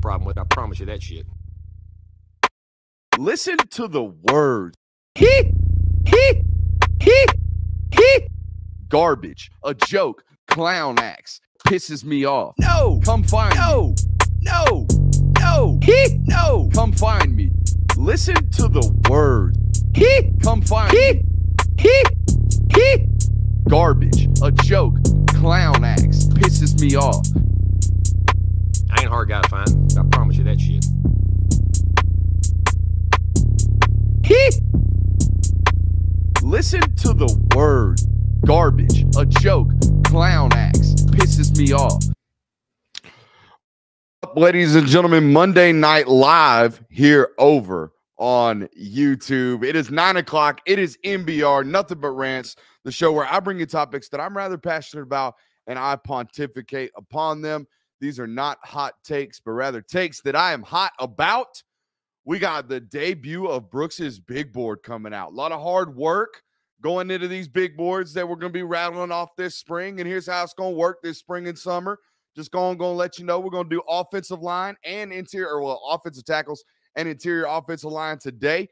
problem with it. I promise you that shit. Listen to the words. Garbage, a joke, clown acts, pisses me off. No, come find me. No, come find me. Listen to the words. Come find me. Garbage, a joke, clown acts, pisses me off. I ain't a hard guy to find. I promise you that shit. Listen to the words. Garbage, a joke, clown acts, pisses me off. Ladies and gentlemen, Monday Night Live here over on YouTube. It is 9 o'clock. It is NBR, Nothing But Rants, the show where I bring you topics that I'm rather passionate about and I pontificate upon them. These are not hot takes, but rather takes that I am hot about. We got the debut of Brooks's big board coming out. A lot of hard work going into these big boards that we're going to be rattling off this spring. And here's how it's going to work this spring and summer. Just going to let you know we're going to do offensive line and offensive tackles and interior offensive line today.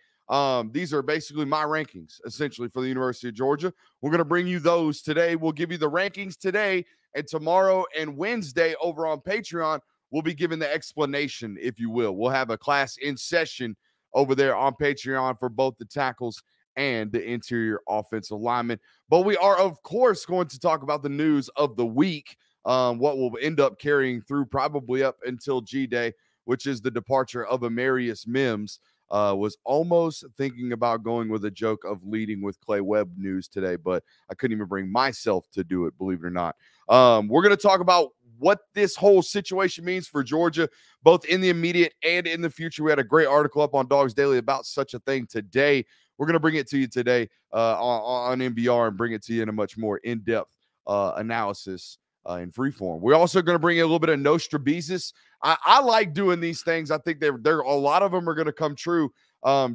These are basically my rankings, essentially, for the University of Georgia. We're going to bring you those today. We'll give you the rankings today, and tomorrow and Wednesday over on Patreon, we'll be giving the explanation, if you will. We'll have a class in session over there on Patreon for both the tackles and the interior offensive linemen. But we are, of course, going to talk about the news of the week, what will end up carrying through probably up until G-Day, which is the departure of Amarius Mims. Was almost thinking about going with a joke of leading with Clay Webb news today, but I couldn't even bring myself to do it, believe it or not. We're going to talk about what this whole situation means for Georgia, both in the immediate and in the future. We had a great article up on Dogs Daily about such a thing today. We're going to bring it to you today on NBR and bring it to you in a much more in-depth analysis in free form. We're also going to bring you a little bit of Nostrabizis. I like doing these things. I think there a lot of them are going to come true.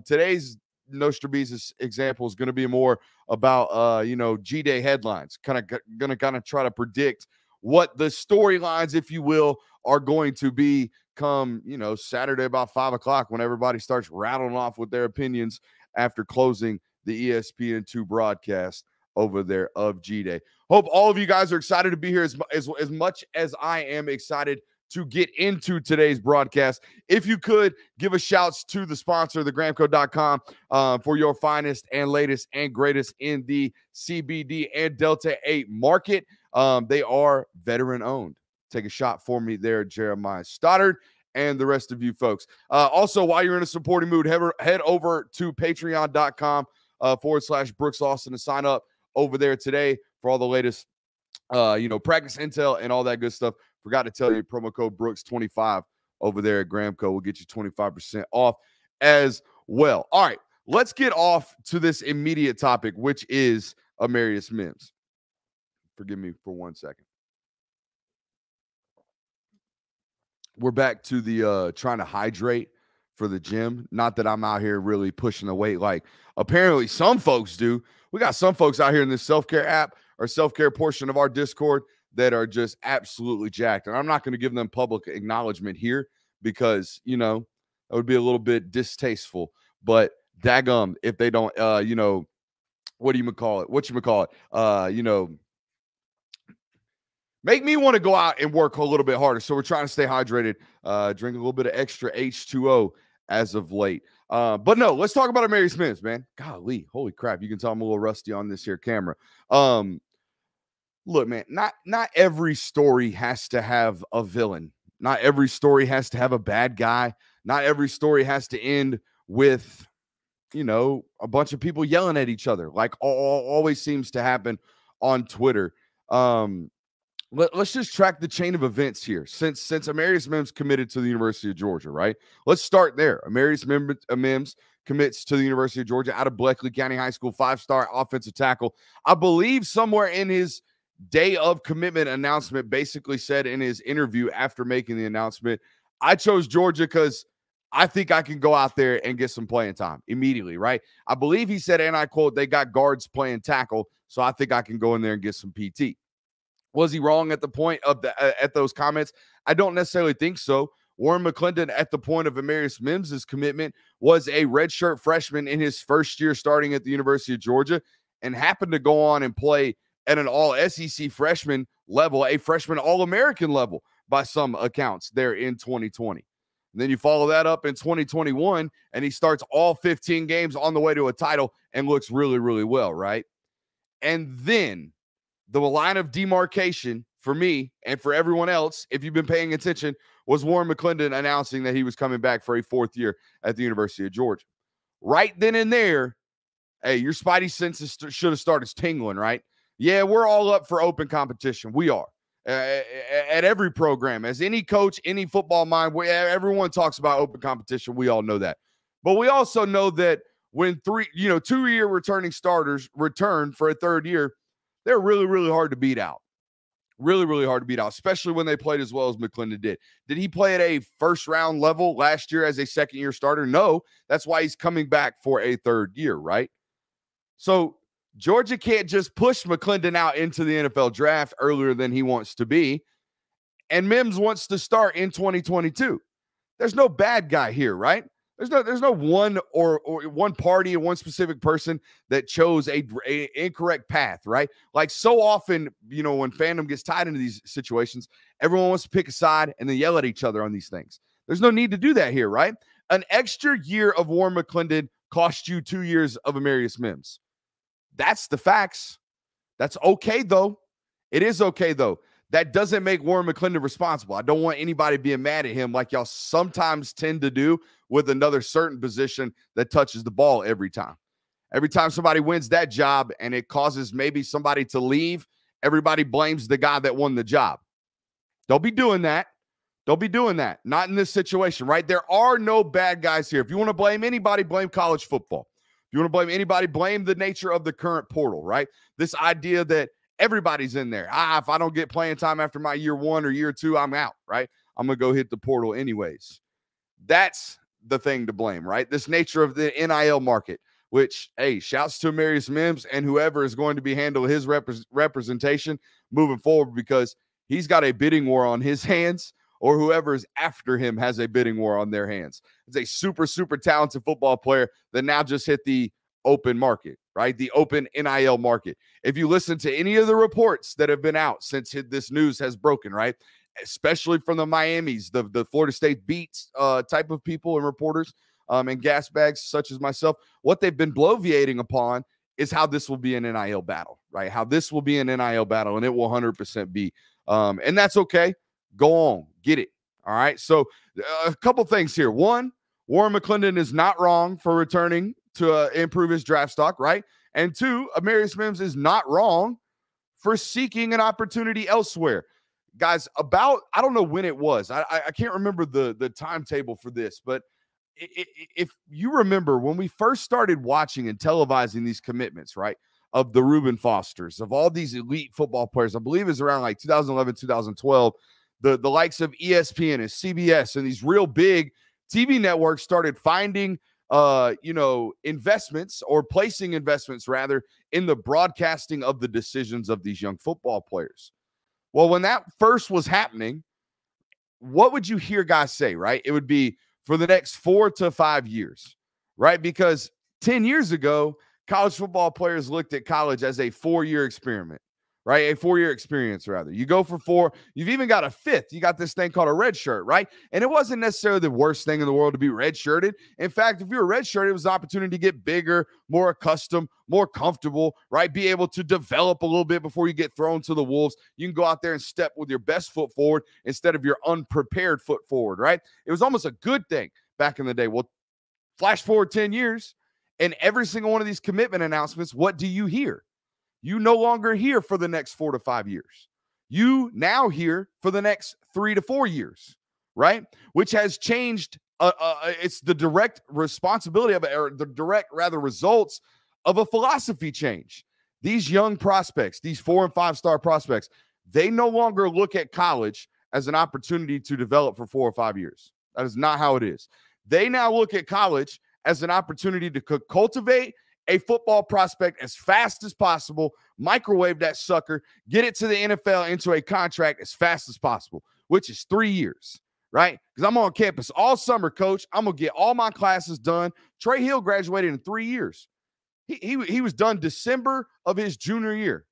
Today's Nostrabizis example is going to be more about G-Day headlines. Going to try to predict what the storylines, if you will, are going to be come Saturday about 5 o'clock when everybody starts rattling off with their opinions after closing the ESPN2 broadcast over there of G-Day. Hope all of you guys are excited to be here as much as I am excited to get into today's broadcast. If you could, give a shouts to the sponsor, thegramco.com, for your finest and latest and greatest in the CBD and Delta 8 market. They are veteran-owned. Take a shot for me there, Jeremiah Stoddard, and the rest of you folks. Also, while you're in a supporting mood, head over to patreon.com /Brooks Austin to sign up over there today for all the latest, practice intel and all that good stuff. Forgot to tell you, promo code Brooks25 over there at Gramco will get you 25% off as well. All right, let's get off to this immediate topic, which is Amarius Mims. Forgive me for 1 second. We're back to the trying to hydrate for the gym. Not that I'm out here really pushing the weight like apparently some folks do. We got some folks out here in this self-care app or self-care portion of our Discord that are just absolutely jacked. And I'm not going to give them public acknowledgement here because, that would be a little bit distasteful. But daggum, if they don't, make me want to go out and work a little bit harder. So we're trying to stay hydrated, drink a little bit of extra H2O as of late. But no, let's talk about Amarius Mims, man. Golly, holy crap. You can tell I'm a little rusty on this here camera. Look, man, not every story has to have a villain. Not every story has to have a bad guy. Not every story has to end with, a bunch of people yelling at each other, like always seems to happen on Twitter. Let's just track the chain of events here. Since Amarius Mims committed to the University of Georgia, right? Let's start there. Amarius Mims commits to the University of Georgia out of Bleckley County High School, 5-star offensive tackle. I believe somewhere in his day of commitment announcement basically said in his interview after making the announcement, I chose Georgia because I think I can go out there and get some playing time immediately, right? I believe he said, and I quote, they got guards playing tackle, so I think I can go in there and get some PT. Was he wrong at the point of at those comments? I don't necessarily think so. Warren McClendon, at the point of Amarius Mims' commitment, was a redshirt freshman in his first year starting at the University of Georgia and happened to go on and play at an all-SEC freshman level, a freshman All-American level by some accounts there in 2020. And then you follow that up in 2021, and he starts all 15 games on the way to a title and looks really, really well, right? And then the line of demarcation for me and for everyone else, if you've been paying attention, was Warren McClendon announcing that he was coming back for a fourth year at the University of Georgia. Right then and there, hey, your spidey senses should have started tingling, right? Yeah, we're all up for open competition. We are. At every program, as any coach, any football mind, everyone talks about open competition. We all know that. But we also know that when 2-year returning starters return for a third year, they're really, really hard to beat out. Really, really hard to beat out, especially when they played as well as McClendon did. Did he play at a first-round level last year as a second-year starter? No. That's why he's coming back for a third year, right? So Georgia can't just push McClendon out into the NFL draft earlier than he wants to be. And Mims wants to start in 2022. There's no bad guy here, right? There's no one or one party or one specific person that chose a incorrect path, right? Like so often, when fandom gets tied into these situations, everyone wants to pick a side and then yell at each other on these things. There's no need to do that here, right? An extra year of Warren McClendon cost you 2 years of Amarius Mims. That's the facts. That's okay, though. It is okay, though. That doesn't make Warren McClendon responsible. I don't want anybody being mad at him like y'all sometimes tend to do with another certain position that touches the ball every time. Every time somebody wins that job and it causes maybe somebody to leave, everybody blames the guy that won the job. Don't be doing that. Don't be doing that. Not in this situation, right? There are no bad guys here. If you want to blame anybody, blame college football. If you want to blame anybody, blame the nature of the current portal, right? This idea that everybody's in there. If I don't get playing time after my year 1 or year 2, I'm out, right? I'm going to go hit the portal anyways. That's the thing to blame, right? This nature of the NIL market, which, hey, shouts to Amarius Mims and whoever is going to be handling his representation moving forward, because he's got a bidding war on his hands, or whoever is after him has a bidding war on their hands. It's a super, super talented football player that now just hit the open market, right? The open NIL market. If you listen to any of the reports that have been out since this news has broken, right? Especially from the Miamis, the Florida State beats type of people and reporters and gas bags such as myself, what they've been bloviating upon is how this will be an NIL battle, right? How this will be an NIL battle, and it will 100% be. And that's okay. Go on, get it. All right. So a couple things here. One, Warren McClendon is not wrong for returning to improve his draft stock, right? And two, Amarius Mims is not wrong for seeking an opportunity elsewhere. Guys, I don't know when it was. I can't remember the timetable for this, but if you remember when we first started watching and televising these commitments, right, of the Reuben Fosters, of all these elite football players, I believe it's around like 2011, 2012, the likes of ESPN and CBS and these real big TV networks started finding investments, or placing investments rather, in the broadcasting of the decisions of these young football players. Well, when that first was happening, what would you hear guys say, right? It would be for the next 4 to 5 years, right? Because 10 years ago, college football players looked at college as a 4-year experiment, right? A 4-year experience, rather. You go for 4. You've even got a 5th. You got this thing called a red shirt, right? And it wasn't necessarily the worst thing in the world to be red-shirted. In fact, if you were red-shirted, it was an opportunity to get bigger, more accustomed, more comfortable, right? Be able to develop a little bit before you get thrown to the wolves. You can go out there and step with your best foot forward instead of your unprepared foot forward, right? It was almost a good thing back in the day. Well, flash forward 10 years, and every single one of these commitment announcements, what do you hear? You no longer hear for the next 4 to 5 years. You now hear for the next 3 to 4 years, right? Which has changed. It's the direct responsibility of it, or the direct, rather, results of a philosophy change. These young prospects, these 4 and 5 star prospects, they no longer look at college as an opportunity to develop for 4 or 5 years. That is not how it is. They now look at college as an opportunity to cultivate a football prospect as fast as possible, microwave that sucker, get it to the NFL into a contract as fast as possible, which is 3 years, right? Because I'm on campus all summer, coach. I'm going to get all my classes done. Trey Hill graduated in 3 years. He was done December of his junior year.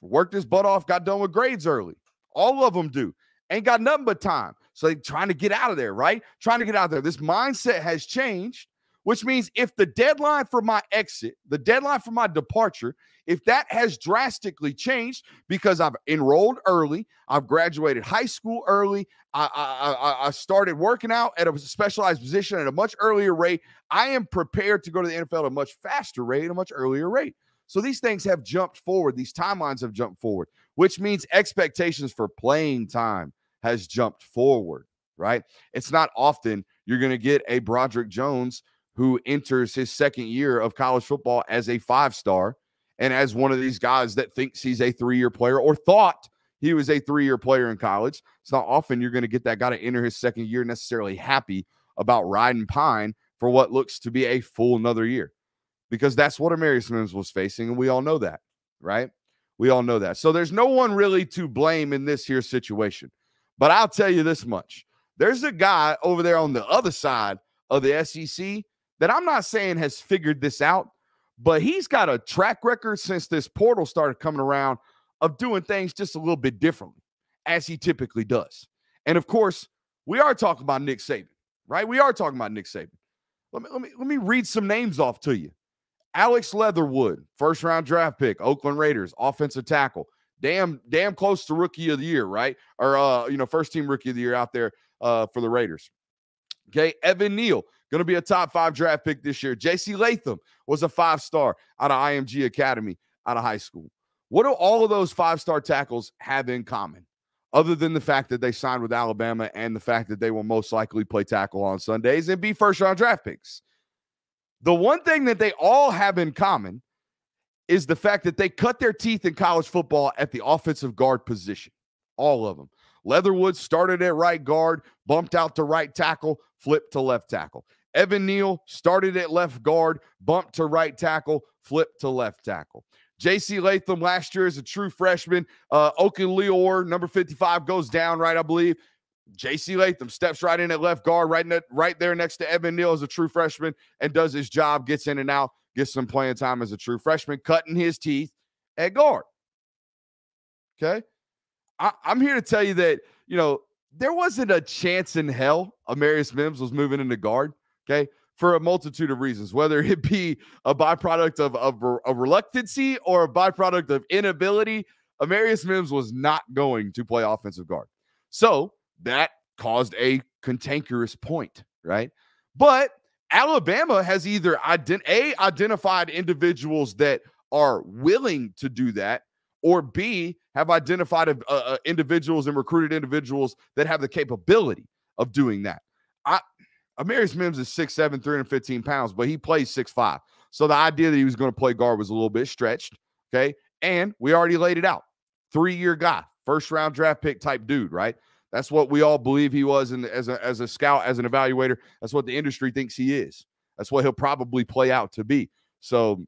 Worked his butt off, got done with grades early. All of them do. Ain't got nothing but time. So they're trying to get out of there, right? Trying to get out there. This mindset has changed, which means if the deadline for my exit, the deadline for my departure, if that has drastically changed because I've enrolled early, I've graduated high school early, I started working out at a specialized position at a much earlier rate, I am prepared to go to the NFL at a much faster rate, a much earlier rate. So these things have jumped forward. These timelines have jumped forward, which means expectations for playing time has jumped forward, right? It's not often you're going to get a Broderick Jones who enters his second year of college football as a 5-star and as one of these guys that thinks he's a 3-year player or thought he was a 3-year player in college. It's not often you're going to get that guy to enter his second year necessarily happy about riding pine for what looks to be a full another year, because that's what Amarius Mims was facing, and we all know that, right? We all know that. So there's no one really to blame in this here situation. But I'll tell you this much. There's a guy over there on the other side of the SEC that I'm not saying has figured this out, but he's got a track record since this portal started coming around of doing things just a little bit differently, as he typically does. And, of course, we are talking about Nick Saban, right? We are talking about Nick Saban. Let me read some names off to you. Alex Leatherwood, first-round draft pick, Oakland Raiders, offensive tackle. Damn close to rookie of the year, right? Or, first-team rookie of the year out there for the Raiders. Okay, Evan Neal, going to be a top 5 draft pick this year. J.C. Latham was a 5-star out of IMG Academy out of high school. What do all of those 5-star tackles have in common, other than the fact that they signed with Alabama and the fact that they will most likely play tackle on Sundays and be first-round draft picks? The one thing that they all have in common is the fact that they cut their teeth in college football at the offensive guard position. All of them. Leatherwood started at right guard, bumped out to right tackle, flipped to left tackle. Evan Neal started at left guard, bumped to right tackle, flipped to left tackle. J.C. Latham last year is a true freshman. Okunleor, number 55, goes down, right, I believe. J.C. Latham steps right in at left guard, right there next to Evan Neal as a true freshman, and does his job, gets in and out, gets some playing time as a true freshman, cutting his teeth at guard. Okay? I'm here to tell you that, there wasn't a chance in hell Amarius Mims was moving into guard, okay, for a multitude of reasons, whether it be a byproduct of reluctancy or a byproduct of inability. Amarius Mims was not going to play offensive guard. So that caused a cantankerous point, right? But Alabama has either identified individuals that are willing to do that, or B, have identified individuals and recruited individuals that have the capability of doing that. Amarius Mims is 6'7", 315 pounds, but he plays 6'5". So the idea that he was going to play guard was a little bit stretched, okay? And we already laid it out. 3-year guy, first-round draft pick type dude, right? That's what we all believe he was as a scout, as an evaluator. That's what the industry thinks he is. That's what he'll probably play out to be. So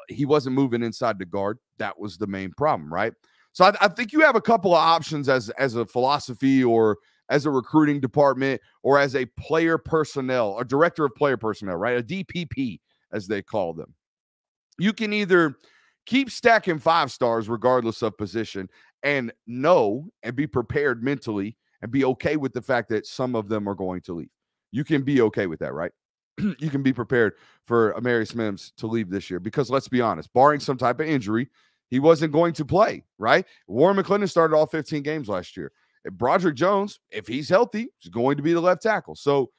he wasn't moving inside the guard. That was the main problem, right? So I think you have a couple of options as a philosophy or as a recruiting department or as a player personnel, a director of player personnel, right? A DPP, as they call them. You can either keep stacking 5-stars regardless of position and know and be prepared mentally and be okay with the fact that some of them are going to leave. You can be okay with that, right? You can be prepared for Amarius Mims to leave this year because, let's be honest, barring some type of injury, he wasn't going to play, right? Warren McClendon started all 15 games last year. Broderick Jones, if he's healthy, is going to be the left tackle. So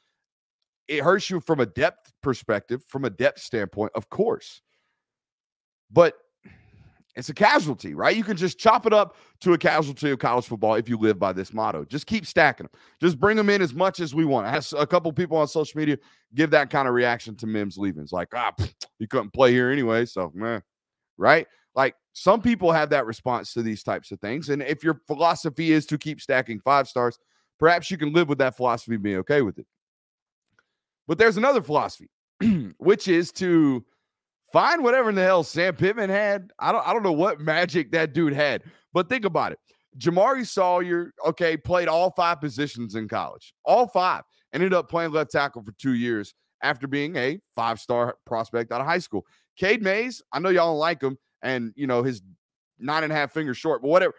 it hurts you from a depth perspective, from a depth standpoint, of course. But it's a casualty, right? You can just chop it up to a casualty of college football if you live by this motto. Just keep stacking them. Just bring them in as much as we want. I had a couple people on social media give that kind of reaction to Mims leaving. It's like, he couldn't play here anyway, so meh, right? Like, some people have that response to these types of things. And if your philosophy is to keep stacking 5-stars, perhaps you can live with that philosophy and be okay with it. But there's another philosophy, which is to find whatever in the hell Sam Pittman had. I don't know what magic that dude had, but think about it. Jamari Sawyer, okay, played all 5 positions in college. All 5. Ended up playing left tackle for 2 years after being a 5-star prospect out of high school. Cade Mays, I know y'all don't like him, and, his 9.5 fingers short, but whatever.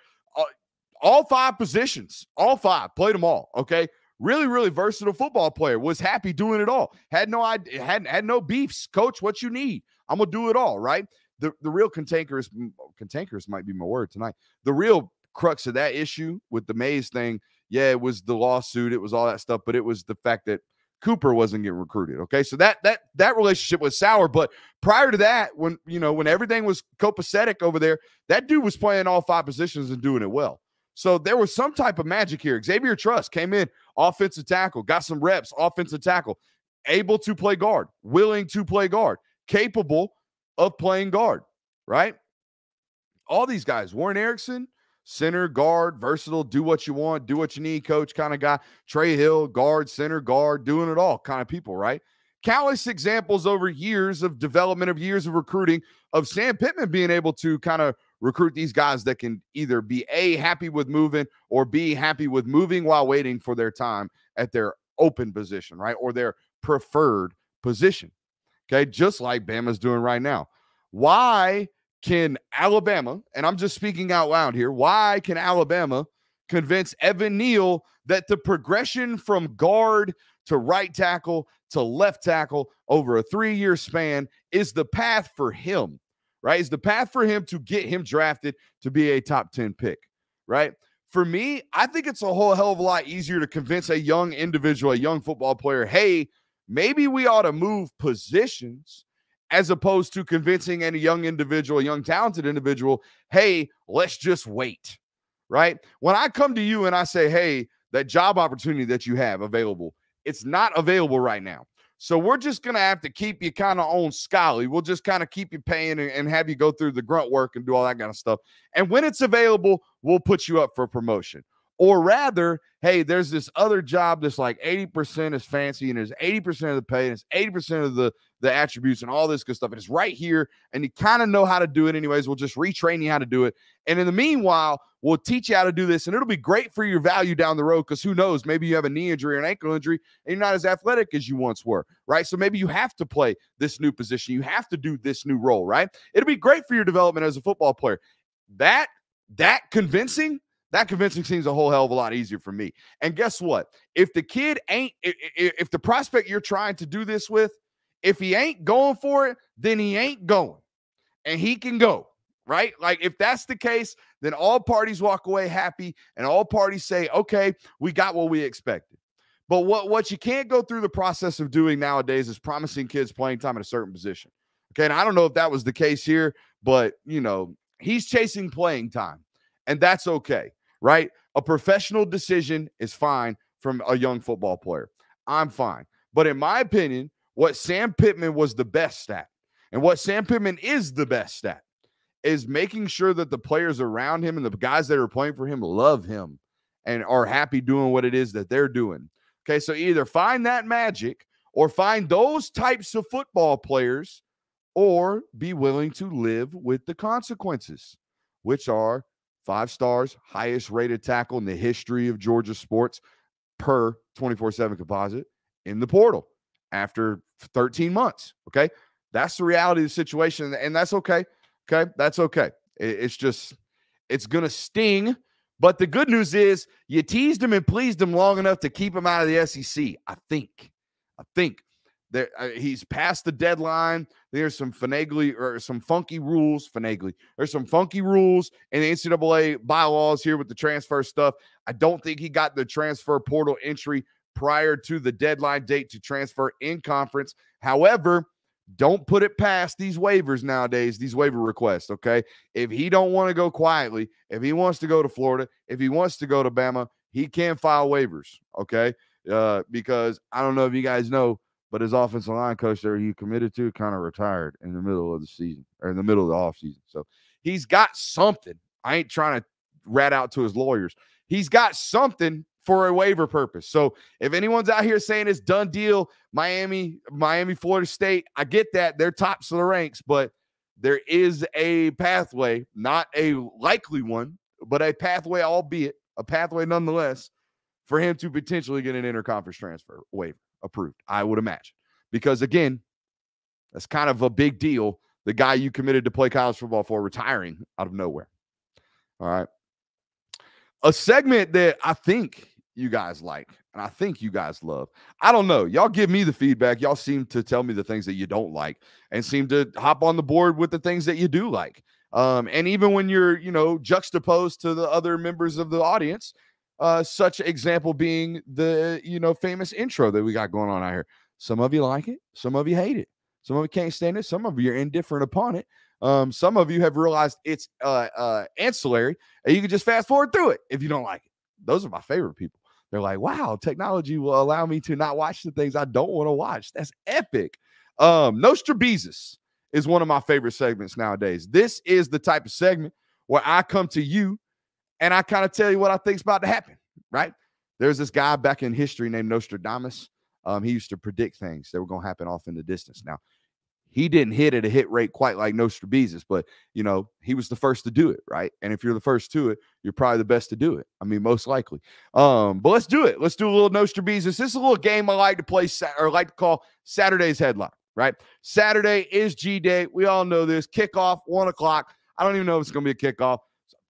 All 5 positions, all 5, played them all, okay? Really, really versatile football player. Was happy doing it all. Had no idea, had no beefs. Coach, what you need? I'm gonna do it all, right? The real cantankerous might be my word tonight. The real crux of that issue with the Mays thing, yeah, it was the lawsuit, it was all that stuff, but it was the fact that Cooper wasn't getting recruited. Okay, so that relationship was sour. But prior to that, when everything was copacetic over there, that dude was playing all 5 positions and doing it well. So there was some type of magic here. Xavier Truss came in, offensive tackle, got some reps, offensive tackle, able to play guard, willing to play guard, capable of playing guard, right? All these guys, Warren Erickson, center, guard, versatile, do what you want, do what you need, coach kind of guy. Trey Hill, guard, center, guard, doing it all kind of people, right? Countless examples over years of development, of years of recruiting, of Sam Pittman being able to kind of recruit these guys that can either be A, happy with moving, or B, happy with moving while waiting for their time at their open position, right? Or their preferred position. Okay, just like Bama's doing right now. Why can Alabama, and I'm just speaking out loud here, why can Alabama convince Evan Neal that the progression from guard to right tackle to left tackle over a 3-year span is the path for him, right? Is the path for him to get him drafted to be a top 10 pick, right? For me, I think it's a whole hell of a lot easier to convince a young individual, a young football player, hey, maybe we ought to move positions, as opposed to convincing any young individual, a young talented individual, hey, let's just wait, right? When I come to you and I say, hey, that job opportunity that you have available, it's not available right now. So we're just going to have to keep you kind of on Scally. We'll just kind of keep you paying and have you go through the grunt work and do all that kind of stuff. And when it's available, we'll put you up for promotion. Or rather, hey, there's this other job that's like 80% is fancy and there's 80% of the pay and it's 80% of the attributes and all this good stuff. And it's right here and you kind of know how to do it anyways. We'll just retrain you how to do it. And in the meanwhile, we'll teach you how to do this and it'll be great for your value down the road because who knows, maybe you have a knee injury or an ankle injury and you're not as athletic as you once were, right? So maybe you have to play this new position. You have to do this new role, right? It'll be great for your development as a football player. That convincing seems a whole hell of a lot easier for me. And guess what? If the kid if the prospect you're trying to do this with, if he ain't going for it, then he ain't going. And he can go, right? Like if that's the case, then all parties walk away happy and all parties say, okay, we got what we expected. But what you can't go through the process of doing nowadays is promising kids playing time at a certain position. Okay, and I don't know if that was the case here, but, he's chasing playing time, and that's okay. Right? A professional decision is fine from a young football player. I'm fine. But in my opinion, what Sam Pittman was the best at, and what Sam Pittman is the best at, is making sure that the players around him and the guys that are playing for him love him and are happy doing what it is that they're doing. Okay, so either find that magic or find those types of football players or be willing to live with the consequences, which are 5 stars, highest rated tackle in the history of Georgia sports per 24/7 composite in the portal after 13 months. Okay. That's the reality of the situation. And that's okay. Okay. That's okay. It's going to sting. But the good news is you teased him and pleased him long enough to keep him out of the SEC. I think there, he's past the deadline. There's some funky rules. There's some funky rules in the NCAA bylaws here with the transfer stuff. I don't think he got the transfer portal entry prior to the deadline date to transfer in conference. However, don't put it past these waivers nowadays, these waiver requests, okay? If he don't want to go quietly, if he wants to go to Florida, if he wants to go to Bama, he can file waivers, okay? Because I don't know if you guys know, but his offensive line coach there, he committed to, kind of retired in the middle of the season or in the middle of the offseason. So he's got something. I ain't trying to rat out to his lawyers. He's got something for a waiver purpose. So if anyone's out here saying it's done deal, Miami, Florida State, I get that. They're tops of the ranks, but there is a pathway, not a likely one, but a pathway, albeit a pathway nonetheless, for him to potentially get an interconference transfer waiver approved, I would imagine. Because, again, that's kind of a big deal. The guy you committed to play college football for retiring out of nowhere. All right. A segment that I think you guys like and I think you guys love. I don't know. Y'all give me the feedback. Y'all seem to tell me the things that you don't like and seem to hop on the board with the things that you do like. And even when you're, juxtaposed to the other members of the audience, such example being the, famous intro that we got going on out here. Some of you like it. Some of you hate it. Some of you can't stand it. Some of you are indifferent upon it. Some of you have realized it's ancillary and you can just fast forward through it if you don't like it. Those are my favorite people. They're like, wow, technology will allow me to not watch the things I don't want to watch. That's epic. Nostrabizis is one of my favorite segments nowadays. This is the type of segment where I come to you and I kind of tell you what I think's about to happen, right? There's this guy back in history named Nostradamus. He used to predict things that were going to happen off in the distance. Now, he didn't hit at a hit rate quite like Nostrabizis, but, he was the first to do it, right? And if you're the first to it, you're probably the best to do it. I mean, most likely. But let's do it. Let's do a little Nostrabizis. This is a little game I like to play or like to call Saturday's headline, right? Saturday is G-Day. We all know this. Kickoff, 1 o'clock. I don't even know if it's going to be a kickoff.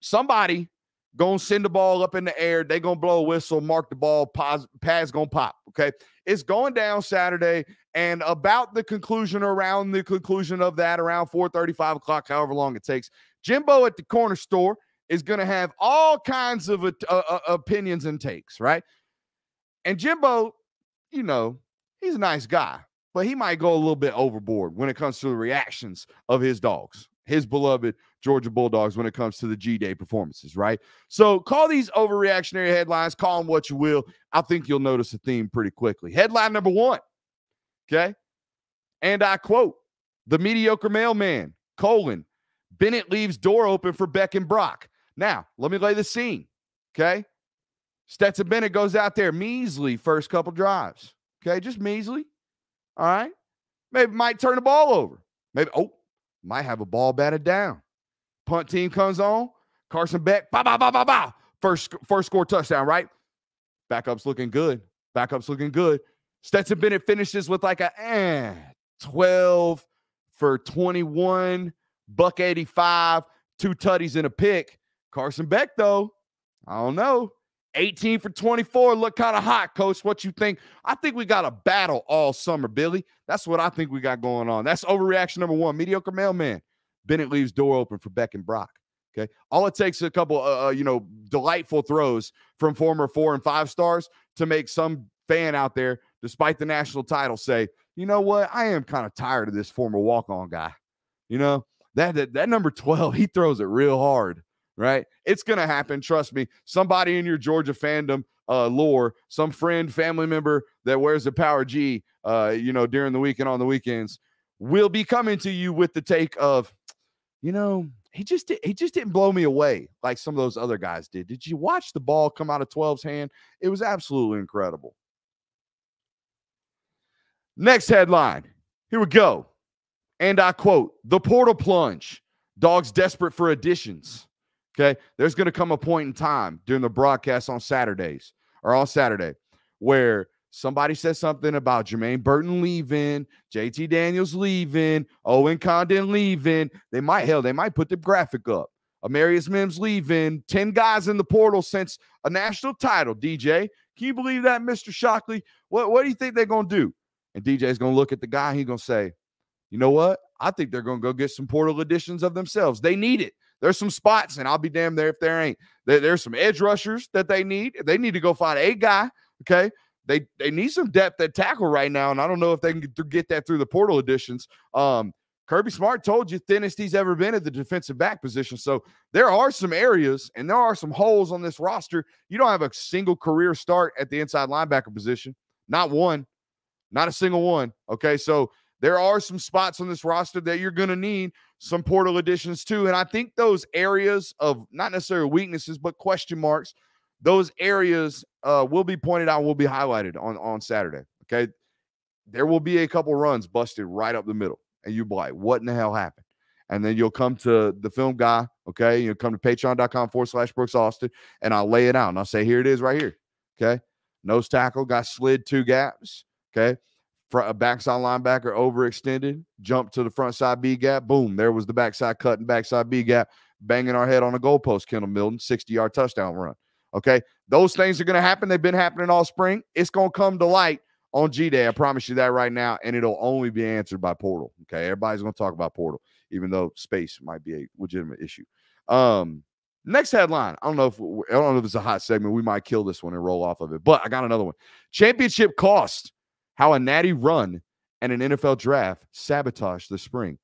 Somebody going to send the ball up in the air. They going to blow a whistle, mark the ball, pads going to pop, okay? It's going down Saturday, and about the conclusion, around the conclusion of that, around 4:30, 5 o'clock, however long it takes, Jimbo at the corner store is going to have all kinds of opinions and takes, right? And Jimbo, he's a nice guy, but he might go a little bit overboard when it comes to the reactions of his dogs, his beloved Georgia Bulldogs, when it comes to the G-Day performances, right? So call these overreactionary headlines, call them what you will. I think you'll notice a theme pretty quickly. Headline number 1, okay? And I quote, the mediocre mailman, Bennett leaves door open for Beck and Brock. Now, let me lay the scene, okay? Stetson Bennett goes out there, measly first couple drives, okay? Just measly, all right? Maybe might turn the ball over. Maybe, might have a ball batted down. Punt team comes on. Carson Beck, bow, bow, bow, bow, bow. First score touchdown, right? Backup's looking good. Stetson Bennett finishes with like a 12 for 21, $185, 2 tutties and a pick. Carson Beck, though, I don't know. 18 for 24, look kind of hot, Coach. What you think? I think we got a battle all summer, Billy. That's what I think we got going on. That's overreaction number 1, mediocre mailman. Bennett leaves door open for Beck and Brock, okay? All it takes is a couple, delightful throws from former 4 and 5 stars to make some fan out there, despite the national title, say, you know what? I am kind of tired of this former walk-on guy. That number 12, he throws it real hard. Right? It's going to happen. Trust me. Somebody in your Georgia fandom lore, some friend, family member that wears the Power G, during the week and on the weekends will be coming to you with the take of, he just didn't blow me away like some of those other guys did. Did you watch the ball come out of 12's hand? It was absolutely incredible. Next headline. Here we go. And I quote, the portal plunge. Dogs desperate for additions. Okay, there's going to come a point in time during the broadcast on Saturday, where somebody says something about Jermaine Burton leaving, JT Daniels leaving, Owen Condon leaving. They might put the graphic up. Amarius Mims leaving, 10 guys in the portal since a national title, DJ. Can you believe that, Mr. Shockley? What do you think they're going to do? And DJ's going to look at the guy. He's going to say, you know what? I think they're going to go get some portal additions of themselves. They need it. There's some spots, and I'll be damned there if there ain't. There's some edge rushers that they need. They need to go find a guy, okay? They need some depth at tackle right now, and I don't know if they can get that through the portal additions. Kirby Smart told you thinnest he's ever been at the defensive back position. So there are some areas, and there are some holes on this roster. You don't have a single career start at the inside linebacker position. Not one. Not a single one, okay? So there are some spots on this roster that you're going to need some portal additions too. And I think those areas of not necessarily weaknesses, but question marks, those areas will be pointed out, will be highlighted on Saturday. Okay. There will be a couple runs busted right up the middle. And you'll be like, what in the hell happened? And then you'll come to the film guy, okay? You'll come to patreon.com/Brooks Austin, and I'll lay it out. And I'll say, here it is right here, okay? Nose tackle, got slid 2 gaps, okay? Backside linebacker overextended, jump to the front side B gap, boom, there was the backside cut and backside B gap, banging our head on the goalpost, Kendall Milton, 60-yard touchdown run, okay? Those things are going to happen. They've been happening all spring. It's going to come to light on G-Day. I promise you that right now, and it'll only be answered by portal, okay? Everybody's going to talk about portal, even though space might be a legitimate issue. Next headline. I don't know if it's a hot segment. We might kill this one and roll off of it, but I got another one. Championship cost. How a natty run and an NFL draft sabotaged the spring.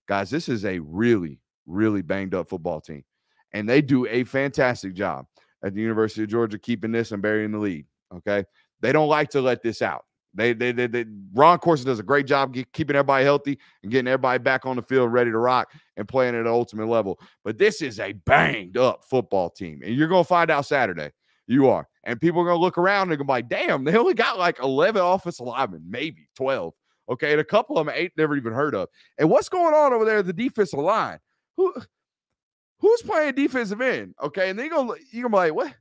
Guys, this is a really, really banged up football team, and they do a fantastic job at the University of Georgia keeping this and burying the lead, okay? They don't like to let this out. Ron Corson does a great job keeping everybody healthy and getting everybody back on the field ready to rock and playing at an ultimate level. But this is a banged up football team, and you're going to find out Saturday. You are. And people are going to look around and go like, damn, they only got like 11 offensive linemen, maybe 12. Okay, and a couple of them ain't never even heard of. And what's going on over there at the defensive line? Who's playing defensive end? Okay, and you're gonna be like, what?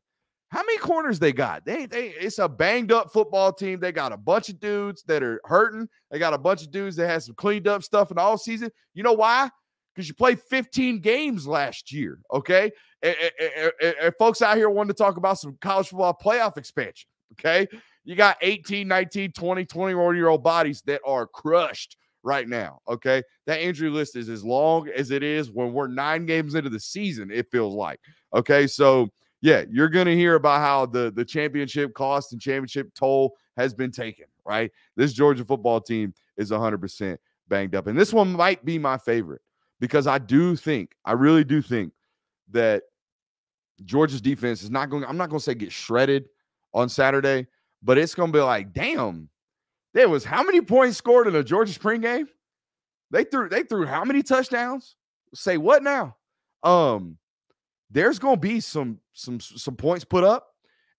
How many corners they got? It's a banged up football team. They got a bunch of dudes that are hurting. They got a bunch of dudes that had some cleaned up stuff in the all season. You know why? Because you played 15 games last year, okay? And folks out here wanting to talk about some college football playoff expansion, okay? You got 18, 19, 20, 21-year-old bodies that are crushed right now, okay? That injury list is as long as it is when we're 9 games into the season, it feels like, okay? So, yeah, you're going to hear about how the championship cost and championship toll has been taken, right? This Georgia football team is 100% banged up. And this one might be my favorite because I really do think that Georgia's defense is not going – I'm not going to say get shredded on Saturday, but it's going to be like, damn, there was how many points scored in a Georgia spring game? They threw how many touchdowns? Say what now? There's going to be some points put up,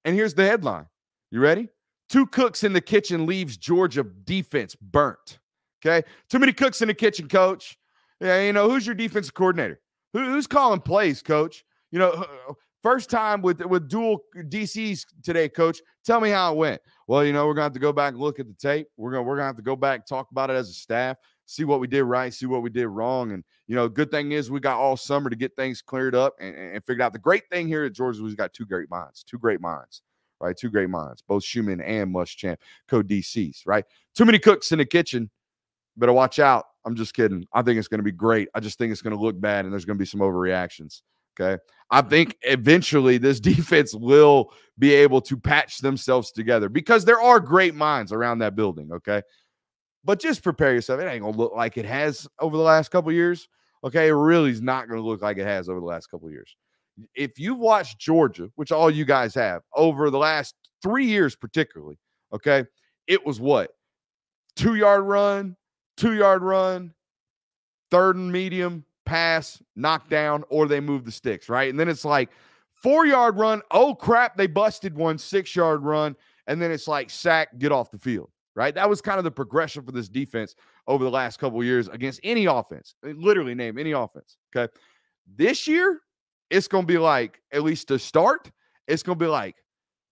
and here's the headline. You ready? 2 cooks in the kitchen leaves Georgia defense burnt. Okay? Too many cooks in the kitchen, coach. Yeah, you know, who's your defensive coordinator? Who's calling plays, coach? You know, first time with dual DCs today, coach. Tell me how it went. Well, you know, we're going to have to go back and look at the tape. We're going to have to go back and talk about it as a staff, see what we did right, see what we did wrong. And, you know, good thing is we got all summer to get things cleared up and figured out. The great thing here at Georgia is we've got two great minds, right? 2 great minds, both Schumann and Muschamp, co-DCs, right? Too many cooks in the kitchen. Better watch out. I'm just kidding. I think it's going to be great. I just think it's going to look bad, and there's going to be some overreactions. Okay. I think eventually this defense will be able to patch themselves together because there are great minds around that building. Okay. But just prepare yourself. It ain't going to look like it has over the last couple of years. Okay. It really is not going to look like it has over the last couple of years. If you've watched Georgia, which all you guys have over the last 3 years, particularly, okay, it was what? 2-yard run, 2-yard run, 3rd and medium, pass, knockdown, or they move the sticks, right? And then it's like 4-yard run. Oh, crap, they busted one, 6-yard run. And then it's like sack, get off the field, right? That was kind of the progression for this defense over the last couple of years against any offense. Literally name any offense, okay? This year, it's going to be like, at least to start, it's going to be like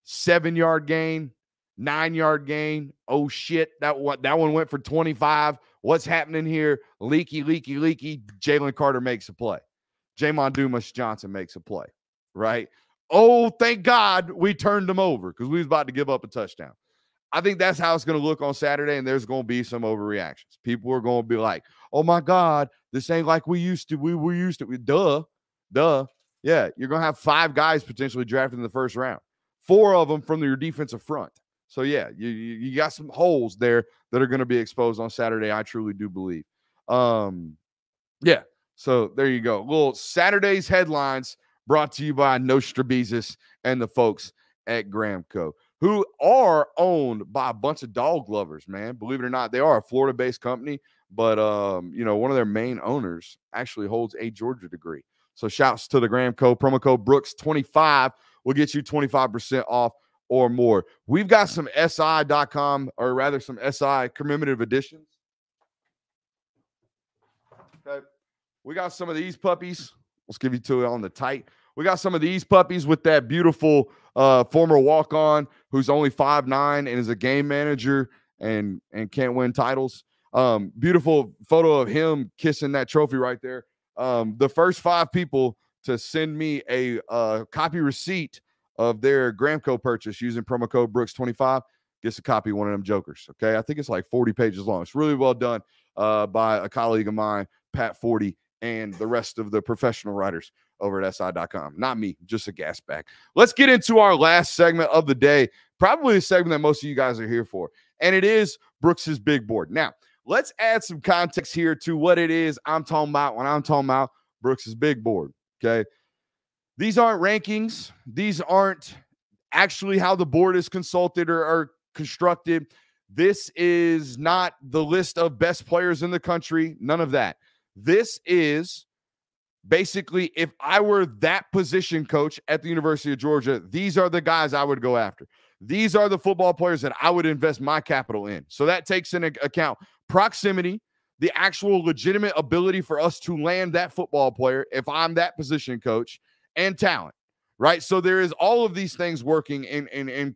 7-yard gain, 9-yard gain. Oh, shit, that one went for 25. What's happening here? Leaky. Jalen Carter makes a play. Jamon Dumas Johnson makes a play, right? Oh, thank God we turned them over because we was about to give up a touchdown. I think that's how it's going to look on Saturday, and there's going to be some overreactions. People are going to be like, oh, my God, this ain't like we used to. We were used to. Duh. Yeah, you're going to have 5 guys potentially drafted in the first round, 4 of them from your defensive front. So, yeah, you got some holes there that are going to be exposed on Saturday, I truly do believe. Yeah, so there you go. Little Saturday's headlines brought to you by Nostrabizis and the folks at Gramco, who are owned by a bunch of dog lovers, man. Believe it or not, they are a Florida-based company, but, you know, one of their main owners actually holds a Georgia degree. So shouts to the Gramco. Promo code Brooks25 will get you 25% off or more. We've got some SI.com, or rather some SI commemorative editions. Okay. We got some of these puppies. Let's give you two on the tight. We got some of these puppies with that beautiful former walk-on who's only 5'9" and is a game manager and can't win titles. Beautiful photo of him kissing that trophy right there. The first 5 people to send me a copy receipt of their Gramco purchase using promo code Brooks25 gets a copy of one of them jokers. Okay, I think it's like 40 pages long. It's really well done by a colleague of mine, Pat 40, and the rest of the professional writers over at SI.com. Not me, just a gas bag. Let's get into our last segment of the day, probably the segment that most of you guys are here for, and it is Brooks's Big Board. Now, let's add some context here to what it is I'm talking about when I'm talking about Brooks's Big Board, okay? These aren't rankings. These aren't actually how the board is consulted or constructed. This is not the list of best players in the country. None of that. This is basically, if I were that position coach at the University of Georgia, these are the guys I would go after. These are the football players that I would invest my capital in. So that takes into account proximity, the actual legitimate ability for us to land that football player if I'm that position coach, and talent, right? So there is all of these things working in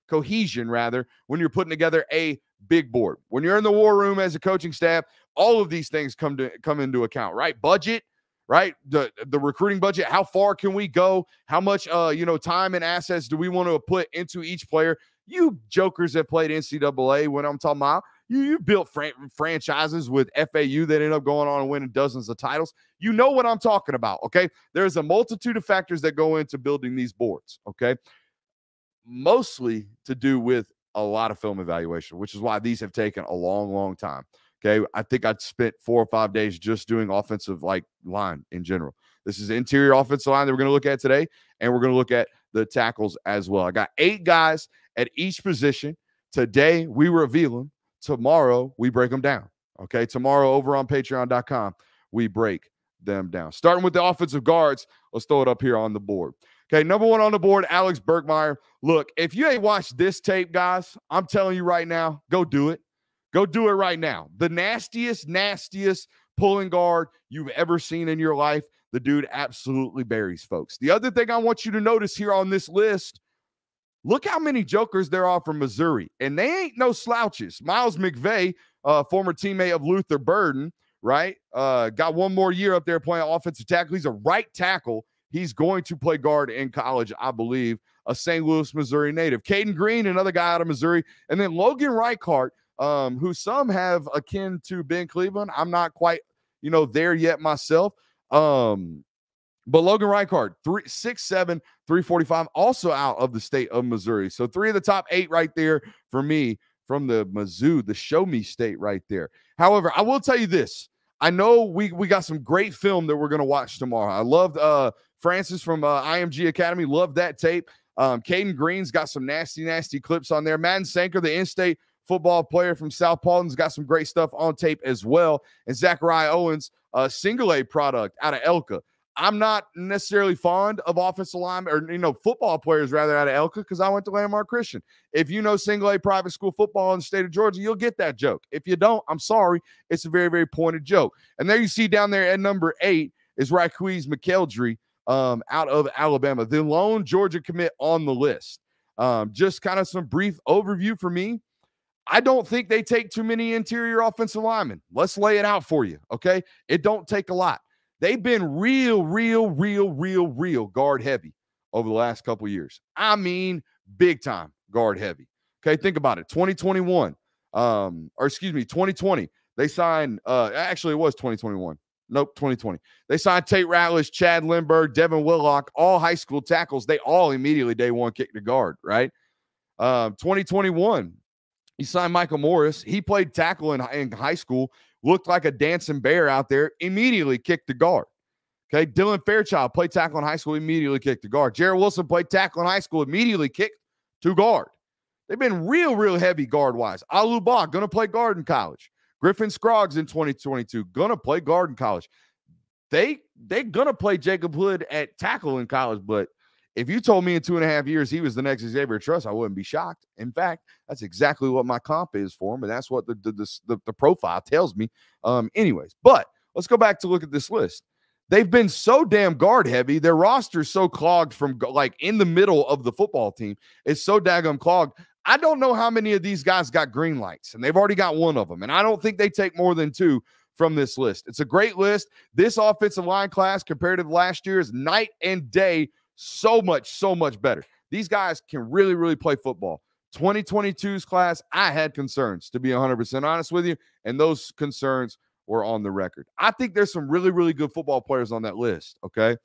cohesion, rather, when you're putting together a big board. When you're in the war room as a coaching staff, all of these things come into account, right? Budget, right? The recruiting budget, how far can we go? How much time and assets do we want to put into each player? You jokers that played NCAA, when I'm talking about, you built franchises with FAU that end up going on and winning dozens of titles. You know what I'm talking about, okay? There's a multitude of factors that go into building these boards, okay? Mostly to do with a lot of film evaluation, which is why these have taken a long, long time, okay? I think I'd spent 4 or 5 days just doing offensive line in general. This is interior offensive line that we're going to look at today, and we're going to look at the tackles as well. I got 8 guys at each position. Today, we reveal them. Tomorrow, we break them down, okay? Tomorrow, over on patreon.com, we break them down. Starting with the offensive guards, let's throw it up here on the board. Okay, number 1 on the board, Alex Berkmeyer. Look, if you ain't watched this tape, guys, I'm telling you right now, go do it. Go do it right now. The nastiest pulling guard you've ever seen in your life. The dude absolutely buries folks. The other thing I want you to notice here on this list, look how many jokers there are from Missouri, and they ain't no slouches. Miles McVay, former teammate of Luther Burden, right? Got 1 more year up there playing offensive tackle. He's a right tackle. He's going to play guard in college, I believe, a St. Louis, Missouri native. Caden Green, another guy out of Missouri. And then Logan Reichart, who some have akin to Ben Cleveland. I'm not quite, there yet myself. But Logan Reichart, 6'7", 345, also out of the state of Missouri. So 3 of the top 8 right there for me from the Mizzou, the show me state right there. However, I will tell you this. I know we got some great film that we're going to watch tomorrow. I loved Francis from IMG Academy. Loved that tape. Caden Green's got some nasty clips on there. Madden Sanker, the in-state football player from South Paulton's, got some great stuff on tape as well. And Zachariah Owens, single A product out of Elka. I'm not necessarily fond of offensive linemen or, football players rather out of Elka because I went to Landmark Christian. If you know single A private school football in the state of Georgia, you'll get that joke. If you don't, I'm sorry. It's a very, very pointed joke. And there you see down there at number 8 is Raquise McKeldry out of Alabama, the lone Georgia commit on the list. Just kind of some brief overview for me. I don't think they take too many interior offensive linemen. Let's lay it out for you, okay? It don't take a lot. They've been real guard heavy over the last couple of years. I mean, big time guard heavy. Okay, think about it. 2020. They signed, actually it was 2021. Nope, 2020. They signed Tate Ratliff, Chad Lindbergh, Devin Willock, all high school tackles. They all immediately day one kicked the guard, right? 2021, he signed Michael Morris. He played tackle in high school, looked like a dancing bear out there, immediately kicked the guard. Okay, Dylan Fairchild played tackle in high school, immediately kicked the guard. Jared Wilson played tackle in high school, immediately kicked to guard. They've been real heavy guard-wise. Alu Ba, going to play guard in college. Griffin Scroggs in 2022, going to play guard in college. They going to play Jacob Hood at tackle in college, but if you told me in 2.5 years he was the next Xavier Truss, I wouldn't be shocked. In fact, that's exactly what my comp is for him, and that's what the profile tells me. Anyways, but let's go back to look at this list. They've been so damn guard heavy. Their roster's so clogged from like in the middle of the football team. It's so daggum clogged. I don't know how many of these guys got green lights, and they've already got one of them. And I don't think they take more than two from this list. It's a great list. This offensive line class compared to last year is night and day. So much better. These guys can really, really play football. 2022's class, I had concerns, to be 100% honest with you, and those concerns were on the record. I think there's some really, really good football players on that list, okay?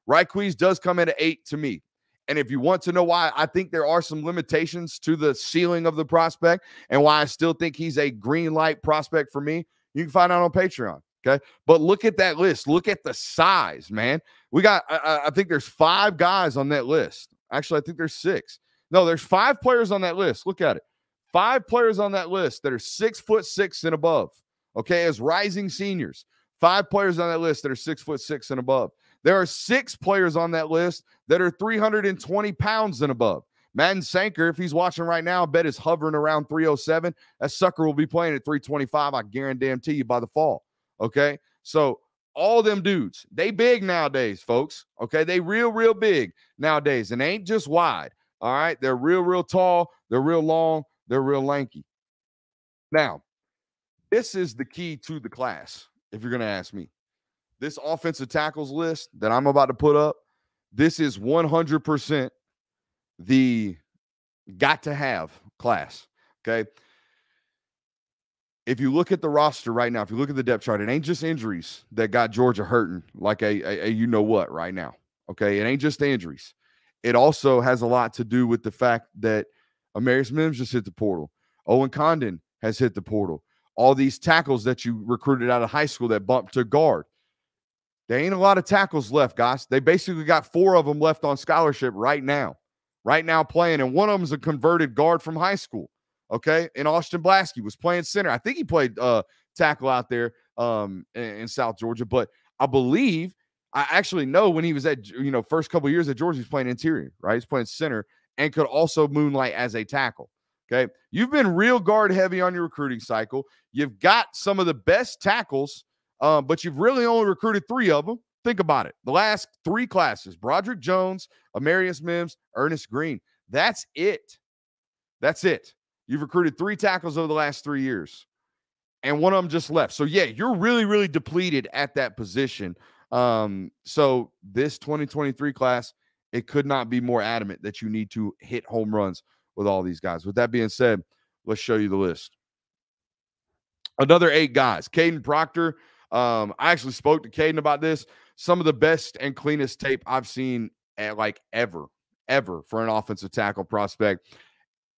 Ryquise does come in at 8 to me. And if you want to know why I think there are some limitations to the ceiling of the prospect and why I still think he's a green light prospect for me, you can find out on Patreon, okay? But look at that list. Look at the size, man. We got, I think there's 5 guys on that list. Actually, I think there's 6. No, there's 5 players on that list. Look at it. 5 players on that list that are 6'6" and above. Okay, as rising seniors. 5 players on that list that are 6'6" and above. There are 6 players on that list that are 320 pounds and above. Madden Sanker, if he's watching right now, I bet is hovering around 307. That sucker will be playing at 325, I guarantee you, by the fall. Okay, so all them dudes, they big nowadays, folks. Okay, they real big nowadays, and they ain't just wide. All right, they're real tall, they're real long, they're real lanky. Now, this is the key to the class, if you're going to ask me. This offensive tackles list that I'm about to put up, this is 100% the got-to-have class, okay? If you look at the roster right now, if you look at the depth chart, it ain't just injuries that got Georgia hurting like a you-know-what right now, okay? It ain't just the injuries. It also has a lot to do with the fact that Amarius Mims just hit the portal. Owen Condon has hit the portal. All these tackles that you recruited out of high school that bumped to guard. There ain't a lot of tackles left, guys. They basically got 4 of them left on scholarship right now playing, and one of them is a converted guard from high school, okay? And Austin Blasky was playing center. I think he played tackle out there in South Georgia, but I actually know when he was at, first couple of years at Georgia, he's playing interior, right? He's playing center and could also moonlight as a tackle. Okay, you've been real guard heavy on your recruiting cycle. You've got some of the best tackles, but you've really only recruited 3 of them. Think about it. The last 3 classes, Broderick Jones, Amarius Mims, Ernest Green. That's it. That's it. You've recruited 3 tackles over the last 3 years, and one of them just left. So, yeah, you're really depleted at that position. So this 2023 class, it could not be more adamant that you need to hit home runs with all these guys. With that being said, let's show you the list. Another 8 guys. Caden Proctor. I actually spoke to Caden about this. Some of the best and cleanest tape I've seen ever for an offensive tackle prospect.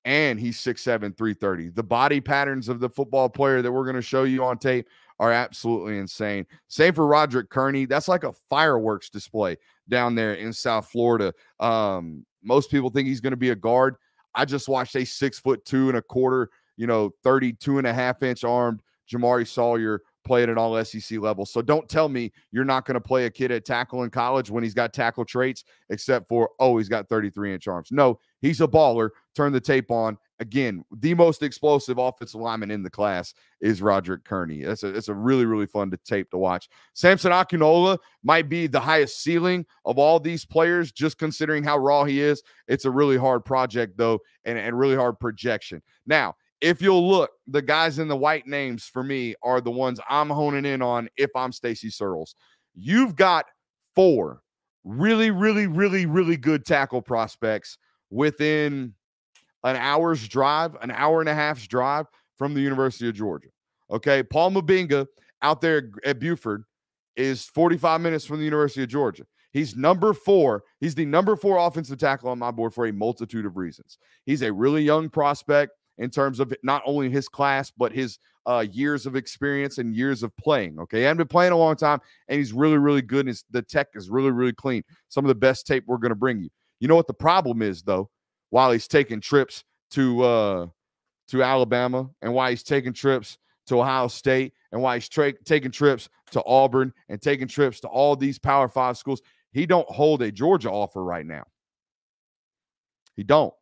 And he's 6'7", 330. The body patterns of the football player that we're going to show you on tape are absolutely insane. Same for Roderick Kearney. That's like a fireworks display down there in South Florida. Most people think he's going to be a guard. I just watched a 6'2.25", 32.5-inch armed Jamari Sawyer play at an all SEC level. So don't tell me you're not going to play a kid at tackle in college when he's got tackle traits, except for, he's got 33-inch arms. No, he's a baller. Turn the tape on. Again, the most explosive offensive lineman in the class is Roderick Kearney. It's a really fun tape to watch. Samson Akinola might be the highest ceiling of all these players, just considering how raw he is. It's a really hard project, though, and really hard projection. Now, if you'll look, the guys in the white names for me are the ones I'm honing in on if I'm Stacy Searles. You've got 4 really good tackle prospects within an hour's drive, an hour and a half's drive from the University of Georgia. Okay, Paul Mabinga out there at Buford is 45 minutes from the University of Georgia. He's number 4. He's the number 4 offensive tackle on my board for a multitude of reasons. He's a really young prospect in terms of not only his class, but his years of experience and years of playing. Okay, he hasn't been playing a long time, and he's really good. And the tech is really clean. Some of the best tape we're going to bring you. You know what the problem is, though? While he's taking trips to Alabama, and why he's taking trips to Ohio State, and why he's taking trips to Auburn, and taking trips to all these Power 5 schools, he don't hold a Georgia offer right now. He don't.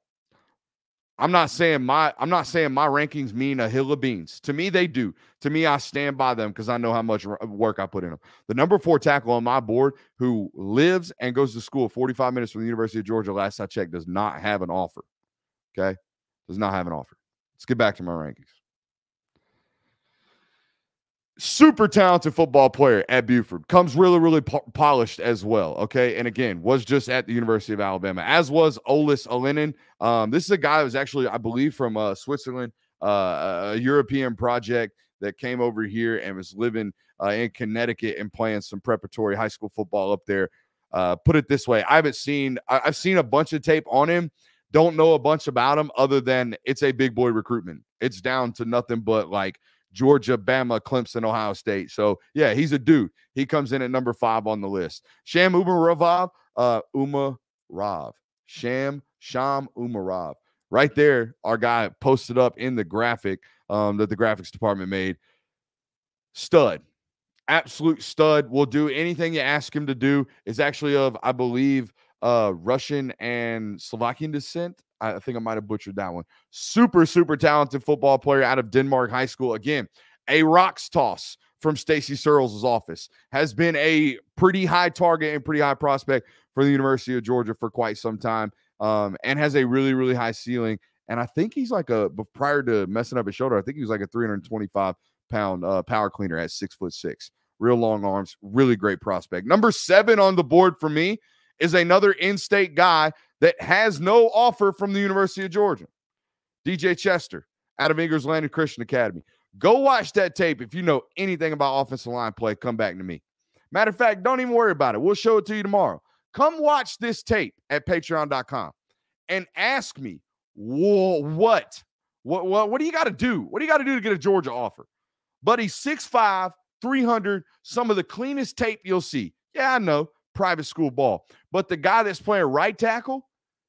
I'm not saying my rankings mean a hill of beans. To me, they do. To me, I stand by them because I know how much work I put in them. The number 4 tackle on my board, who lives and goes to school 45 minutes from the University of Georgia, last I checked, does not have an offer. Okay? Does not have an offer. Let's get back to my rankings. Super talented football player at Buford. Comes really, really polished as well. Okay. And again, was just at the University of Alabama, as was Olis Alinen. This is a guy who was actually, I believe, from Switzerland, a European project that came over here and was living in Connecticut and playing some preparatory high school football up there. Put it this way. I've seen a bunch of tape on him. Don't know a bunch about him other than it's a big boy recruitment. It's down to nothing but like Georgia, Bama, Clemson, Ohio State. So, yeah, he's a dude. He comes in at number 5 on the list. Sham Umarov. Sham Umarov. Right there, our guy posted up in the graphic that the graphics department made. Stud. Absolute stud. Will do anything you ask him to do. Is actually of, I believe, Russian and Slovakian descent. I think I might have butchered that one. Super, super talented football player out of Denmark High School. Again, a rocks toss from Stacy Searles' office. Has been a pretty high target and pretty high prospect for the University of Georgia for quite some time, and has a really, really high ceiling. And I think he's like prior to messing up his shoulder, I think he was like a 325-pound power cleaner at 6'6". Real long arms, really great prospect. Number 7 on the board for me is another in-state guy that has no offer from the University of Georgia. DJ Chester out of Ingers Landing Christian Academy. Go watch that tape. If you know anything about offensive line play, come back to me. Matter of fact, don't even worry about it. We'll show it to you tomorrow. Come watch this tape at patreon.com and ask me, what do you got to do? What do you got to do to get a Georgia offer? Buddy, 6'5", 300, some of the cleanest tape you'll see. Yeah, I know. Private school ball. But the guy that's playing right tackle,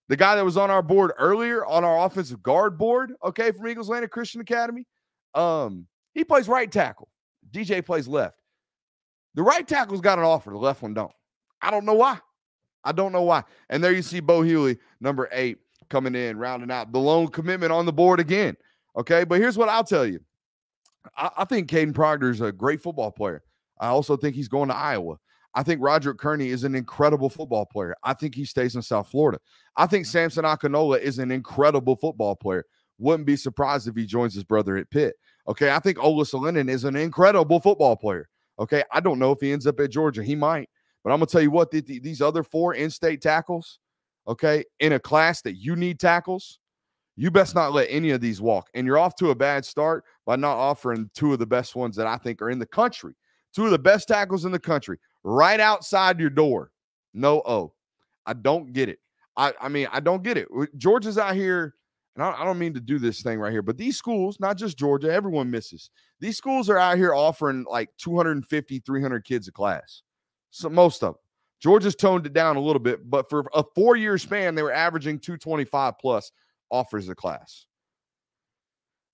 the guy that was on our board earlier, on our offensive guard board, okay, from Eagles Landing Christian Academy, he plays right tackle. DJ plays left. The right tackle's got an offer. The left one don't. I don't know why. And there you see Bo Hewley, number 8, coming in, rounding out the lone commitment on the board again. Okay, but here's what I'll tell you. I think Caden Proctor is a great football player. I also think he's going to Iowa. I think Roderick Kearney is an incredible football player. I think he stays in South Florida. I think Samson Akinola is an incredible football player. Wouldn't be surprised if he joins his brother at Pitt. Okay, I think Olis Alinen is an incredible football player. Okay, I don't know if he ends up at Georgia. He might. But I'm going to tell you what, these other 4 in-state tackles, okay, in a class that you need tackles, you best not let any of these walk. And you're off to a bad start by not offering 2 of the best ones that I think are in the country. 2 of the best tackles in the country. Right outside your door. No. I don't get it. I mean, I don't get it. Georgia's out here, and I don't mean to do this thing right here, but these schools, not just Georgia, everyone misses. These schools are out here offering like 250, 300 kids a class. So most of them. Georgia's toned it down a little bit, but for a 4-year span, they were averaging 225 plus offers a class.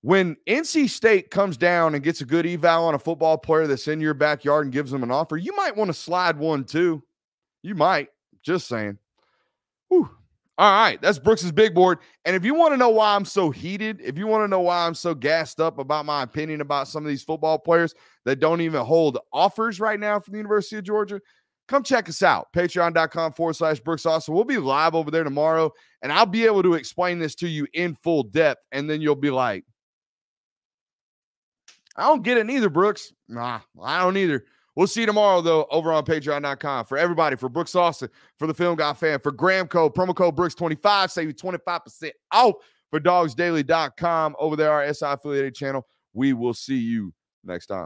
When NC State comes down and gets a good eval on a football player that's in your backyard and gives them an offer, you might want to slide one too. You might. Just saying. Whew. All right. That's Brooks's big board. And if you want to know why I'm so heated, if you want to know why I'm so gassed up about my opinion about some of these football players that don't even hold offers right now from the University of Georgia, come check us out. Patreon.com/Brooks Austin. We'll be live over there tomorrow, and I'll be able to explain this to you in full depth. And then you'll be like, I don't get it either, Brooks. Nah, I don't either. We'll see you tomorrow, though, over on patreon.com. For everybody, for Brooks Austin, for the Film Guy fan, for Graham Code, promo code Brooks25, save you 25% off for dogsdaily.com over there, our SI affiliated channel. We will see you next time.